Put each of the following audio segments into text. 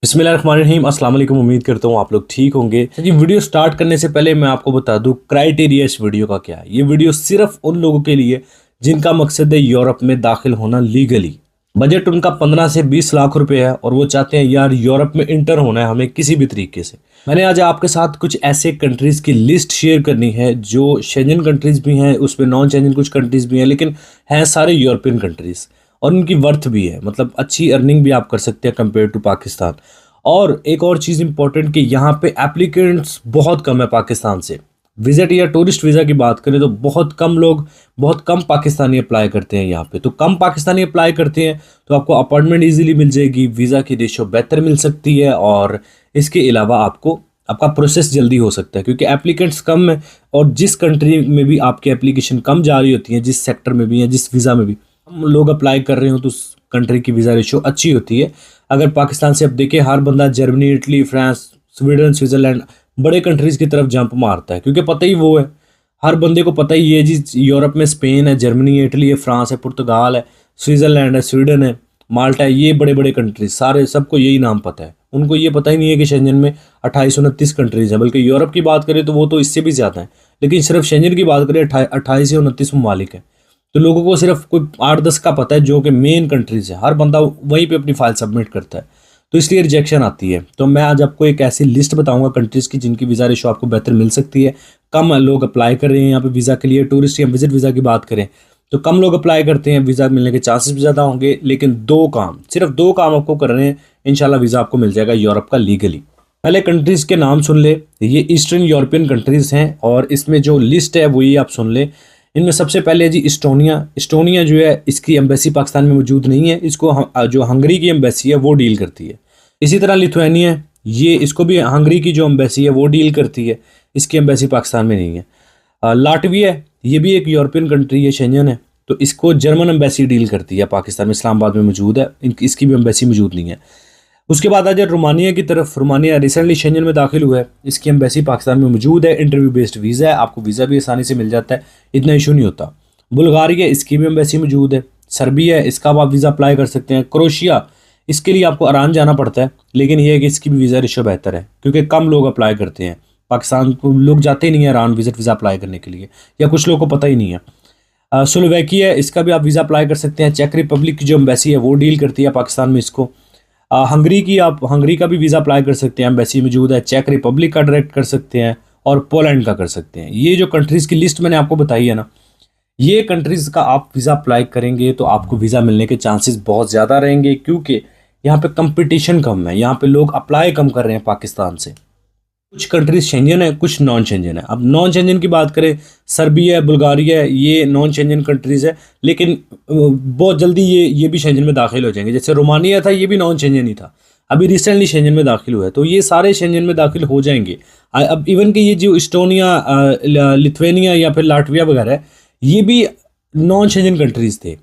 बिस्मिल्लाहिर्रहमानिर्रहीम। अस्सलाम वालेकुम। उम्मीद करता हूँ आप लोग ठीक होंगे। जी, वीडियो स्टार्ट करने से पहले मैं आपको बता दूं क्राइटेरिया इस वीडियो का क्या है। ये वीडियो सिर्फ उन लोगों के लिए जिनका मकसद है यूरोप में दाखिल होना लीगली। बजट उनका 15 से 20 लाख रुपए है और वो चाहते हैं यार यूरोप में इंटर होना है हमें किसी भी तरीके से। मैंने आज आपके साथ कुछ ऐसे कंट्रीज की लिस्ट शेयर करनी है जो शेंजन कंट्रीज भी हैं, उसमें नॉन शेंजन कुछ कंट्रीज भी हैं, लेकिन हैं सारे यूरोपियन कंट्रीज और उनकी वर्थ भी है, मतलब अच्छी अर्निंग भी आप कर सकते हैं कंपेयर टू पाकिस्तान। और एक और चीज़ इंपॉर्टेंट कि यहाँ पे एप्लीकेंट्स बहुत कम है पाकिस्तान से। विजिट या टूरिस्ट वीज़ा की बात करें तो बहुत कम लोग, बहुत कम पाकिस्तानी अप्लाई करते हैं यहाँ पे। तो कम पाकिस्तानी अप्लाई करते हैं तो आपको अपॉइंटमेंट इजीली मिल जाएगी, वीज़ा की रेशो बेहतर मिल सकती है और इसके अलावा आपको आपका प्रोसेस जल्दी हो सकता है क्योंकि एप्लीकेंट्स कम है। और जिस कंट्री में भी आपकी एप्लीकेशन कम जा रही होती है, जिस सेक्टर में भी या जिस वीज़ा में भी हम लोग अप्लाई कर रहे हो तो उस कंट्री की वीज़ा रेशो अच्छी होती है। अगर पाकिस्तान से अब देखिए हर बंदा Germany, Italy, France, Sweden, Switzerland बड़े कंट्रीज़ की तरफ जंप मारता है क्योंकि पता ही वो है, हर बंदे को पता ही है जी। यूरोप में स्पेन है, जर्मनी है, इटली है, फ्रांस है, पुर्तगाल है, स्विट्ज़रलैंड है, स्वीडन है, माल्टा है, ये बड़े बड़े कंट्रीज सारे, सबको यही नाम पता है। उनको ये पता ही नहीं है कि शेंजन में 28-29 कंट्रीज़ हैं, बल्कि यूरोप की बात करें तो वो तो इससे भी ज़्यादा है। लेकिन सिर्फ शेंजन की बात करें 28 से 29 ममालिक है। तो लोगों को सिर्फ कोई 8-10 का पता है जो कि मेन कंट्रीज़ है, हर बंदा वहीं पे अपनी फाइल सबमिट करता है, तो इसलिए रिजेक्शन आती है। तो मैं आज आपको एक ऐसी लिस्ट बताऊंगा कंट्रीज़ की जिनकी वीज़ा रेशो आपको बेहतर मिल सकती है। कम लोग अप्लाई कर रहे हैं यहाँ पे वीज़ा के लिए। टूरिस्ट या विजिट वीज़ा की बात करें तो कम लोग अप्लाई करते हैं, वीज़ा मिलने के चांसेस भी ज़्यादा होंगे, लेकिन सिर्फ दो काम आपको कर रहे हैं, इंशाल्लाह वीज़ा आपको मिल जाएगा यूरोप का लीगली। पहले कंट्रीज़ के नाम सुन ले, ये ईस्टर्न यूरोपियन कंट्रीज़ हैं और इसमें जो लिस्ट है वही आप सुन ले। इनमें सबसे पहले है जी इस्टोनिया। इस्टोनिया जो है इसकी एम्बेसी पाकिस्तान में मौजूद नहीं है, इसको जो हंगरी की एम्बेसी है वो डील करती है। इसी तरह लिथुआनिया, ये इसको भी हंगरी की जो एम्बेसी है वो डील करती है, इसकी एम्बेसी पाकिस्तान में नहीं है। लाटविया, ये भी एक यूरोपियन कंट्री है, शेंजन है, तो इसको जर्मन एम्बेसी डील करती है, पाकिस्तान में इस्लामाबाद में मौजूद है, इसकी भी एम्बेसी मौजूद नहीं है। उसके बाद आ जाए रोमानिया की तरफ। रोमानिया रिसेंटली शेंजन में दाखिल हुआ है, इसकी एम्बेसी पाकिस्तान में मौजूद है, इंटरव्यू बेस्ड वीज़ा है, आपको वीज़ा भी आसानी से मिल जाता है, इतना इशू नहीं होता। बुल्गारिया, इसकी भी एम्बेसी मौजूद है। सर्बिया, इसका आप वीज़ा अप्लाई कर सकते हैं। क्रोशिया, इसके लिए आपको ईरान जाना पड़ता है, लेकिन यह है कि इसकी भी वीज़ा रेशो बेहतर है क्योंकि कम लोग अप्लाई करते हैं। पाकिस्तान को लोग जाते ही नहीं है ईरान विजिट वीज़ा अप्लाई करने के लिए, या कुछ लोगों को पता ही नहीं है। स्लोवेकिया, इसका भी आप वीज़ा अप्लाई कर सकते हैं। चेक रिपब्लिक की जो एम्बेसी है वो डील करती है पाकिस्तान में इसको। हंगरी का भी वीज़ा अप्लाई कर सकते हैं, एम्बेसी मौजूद है। चेक रिपब्लिक का डायरेक्ट कर सकते हैं और पोलैंड का कर सकते हैं। ये जो कंट्रीज़ की लिस्ट मैंने आपको बताई है ना, ये कंट्रीज़ का आप वीज़ा अप्लाई करेंगे तो आपको वीज़ा मिलने के चांसेस बहुत ज़्यादा रहेंगे क्योंकि यहाँ पे कंपटीशन कम है, यहाँ पे लोग अप्लाई कम कर रहे हैं पाकिस्तान से। कुछ कंट्रीज शेंजन है, कुछ नॉन शेंजन है। अब नॉन शेंजन की बात करें, सर्बिया है, बुल्गारिया है, ये नॉन शेंजन कंट्रीज़ है, लेकिन बहुत जल्दी ये भी शेंजन में दाखिल हो जाएंगे। जैसे रोमानिया था, ये भी नॉन शेंजन ही था, अभी रिसेंटली शेंजन में दाखिल हुआ है, तो ये सारे शेंजन में दाखिल हो जाएंगे। अब इवन कि ये जो इस्टोनिया, लिथुआनिया या फिर लाटविया वगैरह है, ये भी नॉन शेंजन कंट्रीज़ थे,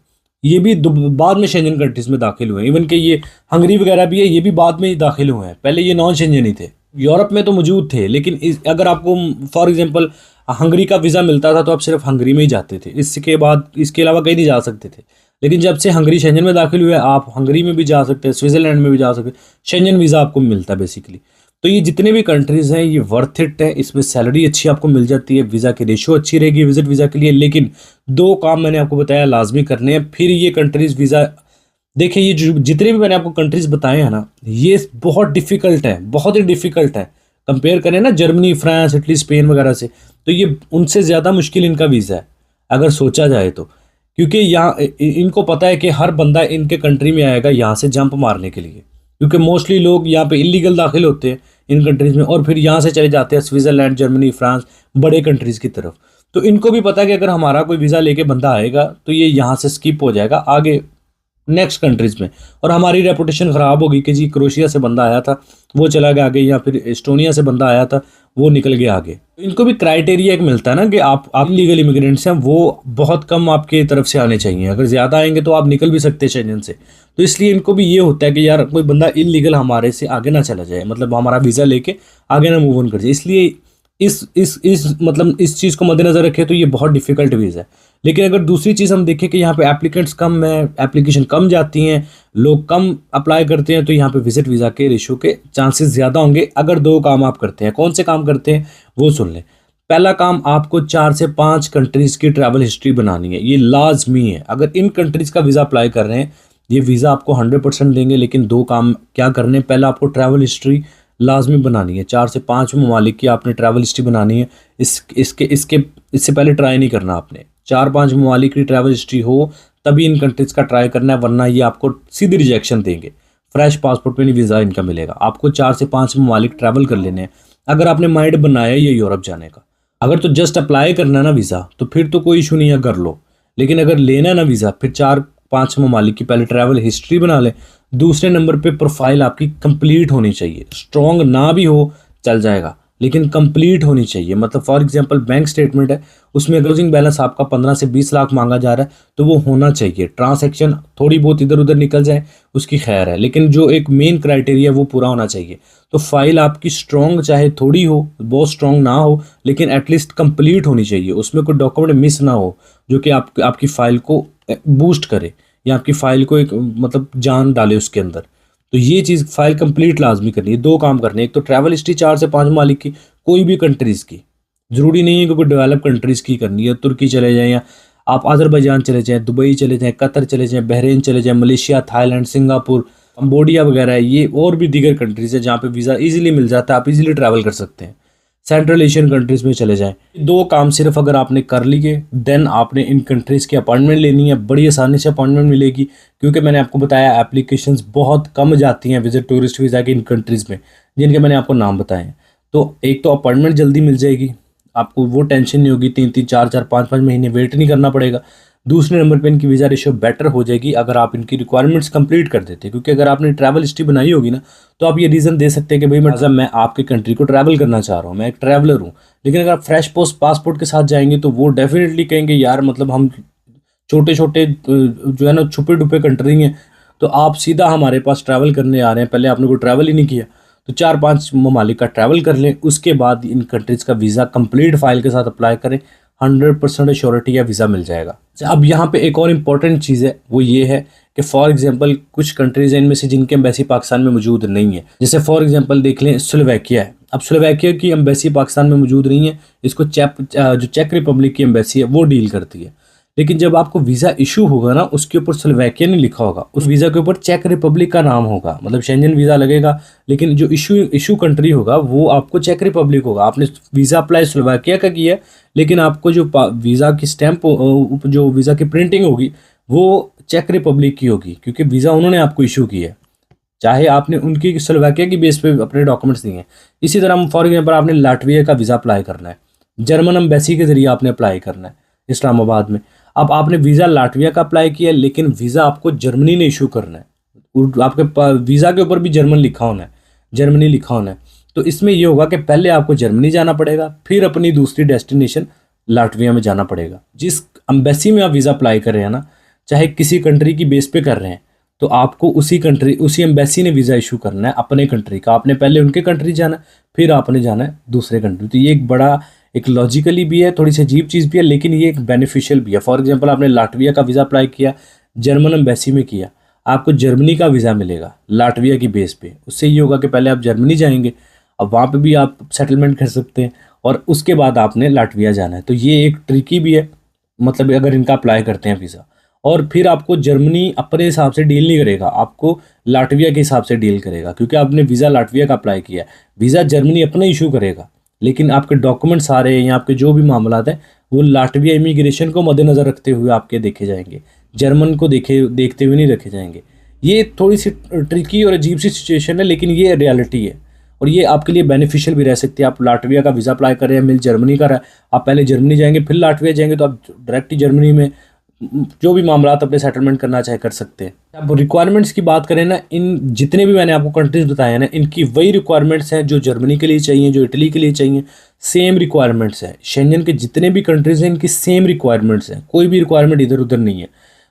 ये भी बाद में शेंजन कंट्रीज़ में दाखिल हुए। इवन कि ये हंगरी वगैरह भी है, ये भी बाद में ही दाखिल हुए हैं, पहले ये नॉन शेंजन ही थे। यूरोप में तो मौजूद थे, लेकिन अगर आपको फॉर एग्जांपल हंगरी का वीज़ा मिलता था तो आप सिर्फ हंगरी में ही जाते थे, इसके बाद इसके अलावा कहीं नहीं जा सकते थे। लेकिन जब से हंगरी शेंजन में दाखिल हुए, आप हंगरी में भी जा सकते हैं, स्विट्ज़रलैंड में भी जा सकते हैं, शेंजन वीज़ा आपको मिलता है बेसिकली। तो ये जितने भी कंट्रीज़ हैं ये वर्थ इट है, इसमें सैलरी अच्छी आपको मिल जाती है, वीज़ा की रेशो अच्छी रहेगी विजिट वीज़ा के लिए। लेकिन दो काम मैंने आपको बताया लाजमी करने हैं, फिर ये कंट्रीज़ वीज़ा। देखिए ये जो जितने भी मैंने आपको कंट्रीज़ बताए हैं ना, ये बहुत डिफ़िकल्ट है, बहुत ही डिफ़िकल्ट है। कंपेयर करें ना जर्मनी, फ्रांस, इटली, स्पेन वगैरह से, तो ये उनसे ज़्यादा मुश्किल इनका वीज़ा है अगर सोचा जाए तो, क्योंकि यहाँ इनको पता है कि हर बंदा इनके कंट्री में आएगा यहाँ से जंप मारने के लिए, क्योंकि मोस्टली लोग यहाँ पे इलीगल दाखिल होते हैं इन कंट्रीज़ में और फिर यहाँ से चले जाते हैं स्विट्ज़रलैंड, जर्मनी, फ्रांस, बड़े कंट्रीज़ की तरफ। तो इनको भी पता है कि अगर हमारा कोई वीज़ा लेके बंदा आएगा तो ये यहाँ से स्किप हो जाएगा आगे नेक्स्ट कंट्रीज़ में, और हमारी रेपुटेशन ख़राब होगी कि जी क्रोशिया से बंदा आया था वो चला गया आगे, या फिर एस्टोनिया से बंदा आया था वो निकल गया आगे। तो इनको भी क्राइटेरिया एक मिलता है ना कि आप लीगल इमिग्रेंट्स हैं, वो बहुत कम आपके तरफ से आने चाहिए, अगर ज़्यादा आएंगे तो आप निकल भी सकते हैं शेंजन से। तो इसलिए इनको भी ये होता है कि यार कोई बंदा इलीगल हमारे से आगे ना चला जाए, मतलब हमारा वीज़ा लेके आगे ना मूव ऑन कर जाए। इसलिए इस मतलब इस चीज़ को मद्देनज़र रखें तो ये बहुत डिफ़िकल्ट वीज़ा है। लेकिन अगर दूसरी चीज़ हम देखें कि यहाँ पे एप्लीकेंट्स कम हैं, एप्लीकेशन कम जाती हैं, लोग कम अप्लाई करते हैं, तो यहाँ पे विज़िट वीज़ा के रेशियो के चांसेस ज़्यादा होंगे अगर 2 काम आप करते हैं। कौन से काम करते हैं वो सुन लें। पहला काम, आपको 4 से 5 कंट्रीज़ की ट्रैवल हिस्ट्री बनानी है, ये लाज़मी है। अगर इन कंट्रीज़ का वीज़ा अप्लाई कर रहे हैं, ये वीज़ा आपको 100% देंगे, लेकिन 2 काम क्या करने हैं। पहला, आपको ट्रैवल हिस्ट्री लाज़मी बनानी है। 4 से 5 ममालिक की आपने ट्रैवल हिस्ट्री बनानी है। इससे पहले ट्राई नहीं करना आपने। 4-5 ममालिक की ट्रैवल हिस्ट्री हो तभी इन कंट्रीज़ का ट्राई करना है, वरना ये आपको सीधी रिजेक्शन देंगे। फ्रेश पासपोर्ट पे नहीं वीज़ा इनका मिलेगा। आपको 4 से 5 ममालिक ट्रैवल कर लेने हैं अगर आपने माइंड बनाया है ये यूरोप जाने का। अगर तो जस्ट अप्लाई करना है ना वीज़ा, तो फिर तो कोई इशू नहीं है, कर लो। लेकिन अगर लेना है ना वीज़ा, फिर 4-5 ममालिक की पहले ट्रैवल हिस्ट्री बना लें। दूसरे नंबर पे प्रोफाइल आपकी कंप्लीट होनी चाहिए। स्ट्रॉन्ग ना भी हो चल जाएगा, लेकिन कंप्लीट होनी चाहिए। मतलब फॉर एग्जांपल बैंक स्टेटमेंट है, उसमें क्लोजिंग बैलेंस आपका 15 से 20 लाख मांगा जा रहा है, तो वो होना चाहिए। ट्रांसैक्शन थोड़ी बहुत इधर उधर निकल जाए उसकी खैर है, लेकिन जो एक मेन क्राइटेरिया वो पूरा होना चाहिए। तो फाइल आपकी स्ट्रॉन्ग चाहे थोड़ी हो, बहुत स्ट्रॉन्ग ना हो, लेकिन एटलीस्ट कंप्लीट होनी चाहिए। उसमें कोई डॉक्यूमेंट मिस ना हो जो कि आपकी फ़ाइल को बूस्ट करे या आपकी फ़ाइल को एक मतलब जान डाले उसके अंदर। तो ये चीज़ फाइल कंप्लीट लाजमी करनी है। 2 काम करने हैं, एक तो ट्रैवल हिस्ट्री 4 से 5 ममालिक की, कोई भी कंट्रीज़ की, ज़रूरी नहीं है कि कोई डेवलप कंट्रीज़ की करनी है। तुर्की चले जाएँ या आप अज़रबैजान चले जाएँ, दुबई चले जाएँ, कतर चले जाएँ, बहरीन चले जाएँ, मलेशिया, थाईलैंड, सिंगापुर, कंबोडिया वगैरह है, ये और भी दीगर कंट्रीज़ है जहाँ पे वीज़ा ईज़िली मिल जाता है, आप ईज़िली ट्रैवल कर सकते हैं। सेंट्रल एशियन कंट्रीज़ में चले जाएँ। 2 काम सिर्फ अगर आपने कर लिए, देन आपने इन कंट्रीज़ की अपॉइंटमेंट लेनी है। बड़ी आसानी से अपॉइंटमेंट मिलेगी, क्योंकि मैंने आपको बताया एप्लीकेशंस बहुत कम जाती हैं विज़िट टूरिस्ट वीज़ा की इन कंट्रीज़ में, जिनके मैंने आपको नाम बताए हैं। तो एक तो अपॉइंटमेंट जल्दी मिल जाएगी, आपको वो टेंशन नहीं होगी, 3-3, 4-4, 5-5 महीने वेट नहीं करना पड़ेगा। दूसरे नंबर पे इनकी वीज़ा रेशियो बेटर हो जाएगी अगर आप इनकी रिक्वायरमेंट्स कंप्लीट कर देते हैं, क्योंकि अगर आपने ट्रैवल हिस्ट्री बनाई होगी ना, तो आप ये रीज़न दे सकते हैं कि भाई मैं आपके कंट्री को ट्रैवल करना चाह रहा हूँ, मैं एक ट्रैवलर हूँ। लेकिन अगर आप फ्रेश पासपोर्ट के साथ जाएंगे तो वो डेफिनेटली कहेंगे यार मतलब हम छोटे छोटे जो है ना छुपे-डुपे कंट्री हैं, तो आप सीधा हमारे पास ट्रैवल करने आ रहे हैं, पहले आपने कोई ट्रैवल ही नहीं किया। तो 4-5 ममालिक का ट्रैवल कर लें, उसके बाद इन कंट्रीज़ का वीज़ा कंप्लीट फाइल के साथ अप्लाई करें, 100% श्योरिटी या वीज़ा मिल जाएगा। अब यहाँ पे एक और इम्पॉर्टेंट चीज़ है, वो ये है कि फॉर एग्जांपल कुछ कंट्रीज़ हैं इनमें से जिनकी एम्बेसी पाकिस्तान में मौजूद नहीं है। जैसे फॉर एग्जांपल देख लें स्लोवाकिया है। अब स्लोवाकिया की एम्बेसी पाकिस्तान में मौजूद नहीं है, इसको जो चेक रिपब्लिक की एम्बेसी है वो डील करती है। लेकिन जब आपको वीज़ा इशू होगा ना, उसके ऊपर स्लोवाकिया नहीं लिखा होगा, उस वीज़ा के ऊपर चेक रिपब्लिक का नाम होगा। मतलब शेंजन वीज़ा लगेगा, लेकिन जो इशू कंट्री होगा वो आपको चेक रिपब्लिक होगा। आपने वीज़ा अप्लाई स्लोवाकिया का किया है, लेकिन आपको जो वीज़ा की स्टैंप जो वीज़ा की प्रिंटिंग होगी वो चेक रिपब्लिक की होगी, क्योंकि वीज़ा उन्होंने आपको इशू किया है, चाहे आपने उनकी स्लोवाकिया की बेस पे अपने डॉक्यूमेंट्स दिए हैं। इसी तरह फॉर एग्जाम्पल आपने लाटविया का वीज़ा अप्लाई करना है, जर्मन एम्बेसी के ज़रिए आपने अप्लाई करना है इस्लामाबाद में। अब आपने वीज़ा लाटविया का अप्लाई किया, लेकिन वीज़ा आपको जर्मनी ने इशू करना है। आपके वीज़ा के ऊपर भी जर्मन लिखा होना है, जर्मनी लिखा होना है। तो इसमें ये होगा कि पहले आपको जर्मनी जाना पड़ेगा, फिर अपनी दूसरी डेस्टिनेशन लाटविया में जाना पड़ेगा। जिस एम्बेसी में आप वीज़ा अप्लाई कर रहे हैं ना, चाहे किसी कंट्री की बेस पे कर रहे हैं, तो आपको उसी एम्बेसी ने वीज़ा इशू करना है अपने कंट्री का। आपने पहले उनके कंट्री जाना है, फिर आपने जाना है दूसरे कंट्री। तो ये एक बड़ा एक लॉजिकली भी है, थोड़ी सी अजीब चीज़ भी है, लेकिन ये एक बेनिफिशियल भी है। फॉर एग्जांपल आपने लाटविया का वीज़ा अप्लाई किया, जर्मन एम्बेसी में किया, आपको जर्मनी का वीज़ा मिलेगा लाटविया की बेस पे। उससे ये होगा कि पहले आप जर्मनी जाएंगे, अब वहाँ पे भी आप सेटलमेंट कर सकते हैं, और उसके बाद आपने लाटविया जाना है। तो ये एक ट्रिकी भी है, मतलब अगर इनका अप्लाई करते हैं वीज़ा। और फिर आपको जर्मनी अपने हिसाब से डील नहीं करेगा, आपको लाटविया के हिसाब से डील करेगा, क्योंकि आपने वीज़ा लाटविया का अप्लाई किया है। वीज़ा जर्मनी अपना इशू करेगा, लेकिन आपके डॉक्यूमेंट सारे या आपके जो भी मामलात हैं वो लाटविया इमिग्रेशन को मद्देनज़र रखते हुए आपके देखे जाएंगे, जर्मन को देखते हुए नहीं रखे जाएंगे। ये थोड़ी सी ट्रिकी और अजीब सी सिचुएशन है, लेकिन ये रियलिटी है, और ये आपके लिए बेनिफिशियल भी रह सकती है। आप लाटविया का वीज़ा अप्लाई कर रहे हैं, मिल जर्मनी का रहा है, आप पहले जर्मनी जाएंगे फिर लाटविया जाएंगे, तो आप डायरेक्ट ही जर्मनी में जो भी मामलात अपने सेटलमेंट करना चाहे कर सकते हैं। अब रिक्वायरमेंट्स की बात करें ना, इन जितने भी मैंने आपको कंट्रीज बताए हैं ना, इनकी वही रिक्वायरमेंट्स हैं जो जर्मनी के लिए चाहिए, जो इटली के लिए चाहिए, सेम रिक्वायरमेंट्स हैं। शेंजन के जितने भी कंट्रीज़ हैं इनकी सेम रिक्वायरमेंट्स हैं, कोई भी रिक्वायरमेंट इधर उधर नहीं है।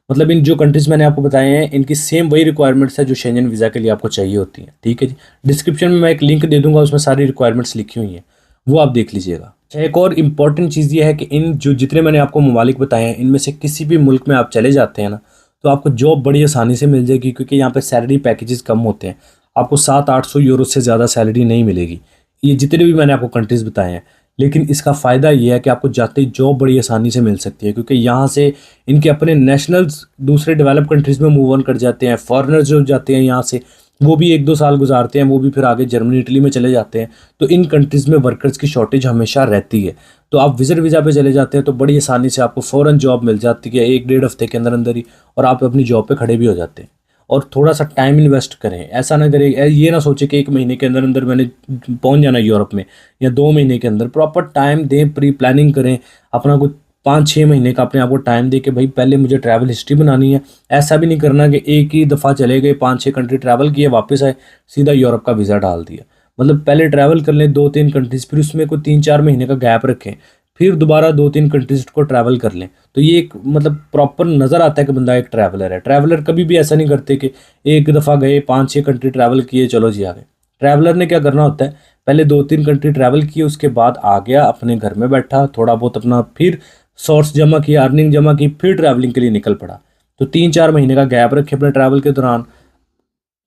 मतलब इन जो कंट्रीज़ मैंने आपको बताए हैं इनकी सेम वही रिक्वायरमेंट्स है जो शेंजन वीज़ा के लिए आपको चाहिए होती हैं। ठीक है जी, डिस्क्रिप्शन में मैं एक लिंक दे दूँगा, उसमें सारी रिक्वायरमेंट्स लिखी हुई हैं, वो आप देख लीजिएगा। अच्छा, एक और इम्पॉर्टेंट चीज़ ये है कि इन जो जितने मैंने आपको ममालिक बताए हैं, इनमें से किसी भी मुल्क में आप चले जाते हैं ना, तो आपको जॉब बड़ी आसानी से मिल जाएगी, क्योंकि यहाँ पे सैलरी पैकेजेस कम होते हैं। आपको 700-800 यूरो से ज़्यादा सैलरी नहीं मिलेगी, ये जितने भी मैंने आपको कंट्रीज़ बताए हैं। लेकिन इसका फ़ायदा ये है कि आपको जाते ही जॉब बड़ी आसानी से मिल सकती है, क्योंकि यहाँ से इनके अपने नेशनल्स दूसरे डेवलप कंट्रीज़ में मूव ऑन कर जाते हैं। फॉरेनर्स जो जाते हैं यहाँ से, वो भी 1-2 साल गुजारते हैं, वो भी फिर आगे जर्मनी इटली में चले जाते हैं। तो इन कंट्रीज़ में वर्कर्स की शॉर्टेज हमेशा रहती है। तो आप विज़िट वीज़ा पे चले जाते हैं तो बड़ी आसानी से आपको फ़ौरन जॉब मिल जाती है 1-1.5 हफ्ते के अंदर अंदर ही, और आप अपनी जॉब पे खड़े भी हो जाते हैं। और थोड़ा सा टाइम इन्वेस्ट करें, ऐसा ना करें, ये ना सोचे कि 1 महीने के अंदर अंदर मैंने पहुंच जाना यूरोप में, या 2 महीने के अंदर। प्रॉपर टाइम दें, प्री प्लानिंग करें अपना, कुछ 5-6 महीने का अपने आप को टाइम दे के भाई पहले मुझे ट्रैवल हिस्ट्री बनानी है। ऐसा भी नहीं करना कि एक ही दफ़ा चले गए, 5-6 कंट्री ट्रैवल किए, वापस आए, सीधा यूरोप का वीज़ा डाल दिया। मतलब पहले ट्रैवल कर लें 2-3 कंट्रीज़, फिर उसमें कोई 3-4 महीने का गैप रखें, फिर दोबारा 2-3 कंट्रीज को ट्रैवल कर लें। तो ये एक मतलब प्रॉपर नज़र आता है कि बंदा एक ट्रैवलर है। ट्रैवलर कभी भी ऐसा नहीं करते कि एक दफ़ा गए 5-6 कंट्री ट्रैवल किए चलो जी आ गए। ट्रैवलर ने क्या करना होता है, पहले 2-3 कंट्री ट्रैवल किए, उसके बाद आ गया अपने घर में बैठा, थोड़ा बहुत अपना फिर सोर्स जमा किया, अर्निंग जमा की, फिर ट्रैवलिंग के लिए निकल पड़ा। तो 3-4 महीने का गैप रखे अपने ट्रैवल के दौरान।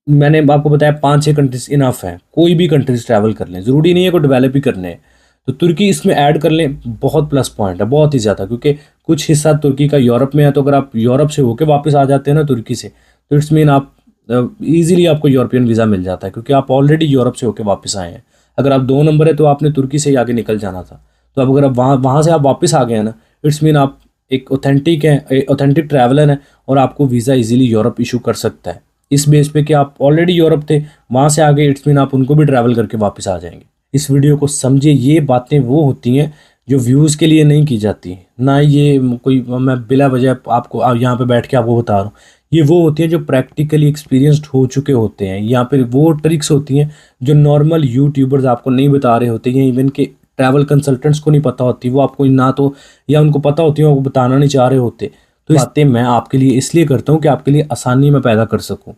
मैंने आपको बताया 5-6 कंट्रीज इनफ है, कोई भी कंट्रीज ट्रैवल कर लें, ज़रूरी नहीं है कोई डेवलप ही करने हैं। तो तुर्की इसमें ऐड कर लें, बहुत प्लस पॉइंट है, बहुत ही ज़्यादा, क्योंकि कुछ हिस्सा तुर्की का यूरोप में है। तो अगर आप यूरोप से होके वापस आ जाते हैं ना तुर्की से, तो इट्स मीन आप ईजिली आपको यूरोपियन वीज़ा मिल जाता है, क्योंकि आप ऑलरेडी यूरोप से होके वापस आए हैं। अगर आप 2 नंबर है तो आपने तुर्की से ही आगे निकल जाना था। तो अब अगर आप वहाँ से आप वापस आ गए हैं ना, इट्स मीन आप एक ऑथेंटिक हैं, ऑथेंटिक ट्रैवलर हैं, और आपको वीज़ा इजीली यूरोप इशू कर सकता है। इस बेस पे कि आप ऑलरेडी यूरोप थे, वहाँ से आगे, इट्स मीन आप उनको भी ट्रैवल करके वापस आ जाएंगे। इस वीडियो को समझिए, ये बातें वो होती हैं जो व्यूज़ के लिए नहीं की जाती, ना ये कोई मैं बिला वजह आपको यहाँ पे बैठ के आपको बता रहा हूँ। ये वो होती हैं जो प्रैक्टिकली एक्सपीरियंस्ड हो चुके होते हैं, या फिर वो ट्रिक्स होती हैं जो नॉर्मल यूट्यूबर्स आपको नहीं बता रहे होते हैं, इवन के ट्रैवल कंसल्टेंट्स को नहीं पता होती, वो आपको ना तो, या उनको पता होती है वो बताना नहीं चाह रहे होते। तो बातें मैं आपके लिए इसलिए करता हूँ कि आपके लिए आसानी में पैदा कर सकूँ।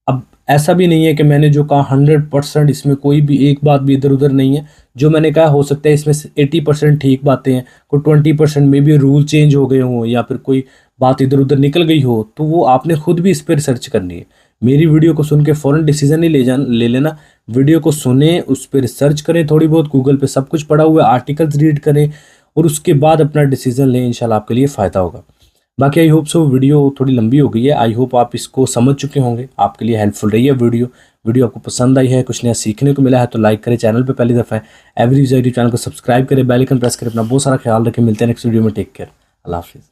अब ऐसा भी नहीं है कि मैंने जो कहा 100%, इसमें कोई भी एक बात भी इधर उधर नहीं है। जो मैंने कहा हो सकता है इसमें 80% ठीक बातें हैं, कोई 20% में भी रूल चेंज हो गए हों, या फिर कोई बात इधर उधर निकल गई हो, तो वो आपने खुद भी इस पर रिसर्च करनी है। मेरी वीडियो को सुन के फ़ौरन डिसीजन नहीं ले लेना। वीडियो को सुने, उस पर रिसर्च करें, थोड़ी बहुत गूगल पे सब कुछ पढ़ा हुआ है, आर्टिकल्स रीड करें, और उसके बाद अपना डिसीजन लें। इंशाल्लाह आपके लिए फ़ायदा होगा। बाकी आई होप सो, वीडियो थोड़ी लंबी हो गई है, आई होप आप इसको समझ चुके होंगे, आपके लिए हेल्पफुल रही है वीडियो आपको पसंद आई है, कुछ नया सीखने को मिला है, तो लाइक करें, चैनल पे पहली दफ़ा है एवरी यूट्यूब चैनल को सब्सक्राइब करें, बेल आइकन प्रेस करें, अपना बहुत सारा ख्याल रखें। मिलते हैं नेक्स्ट वीडियो में, टेक केयर, अल्लाह हाफिज़।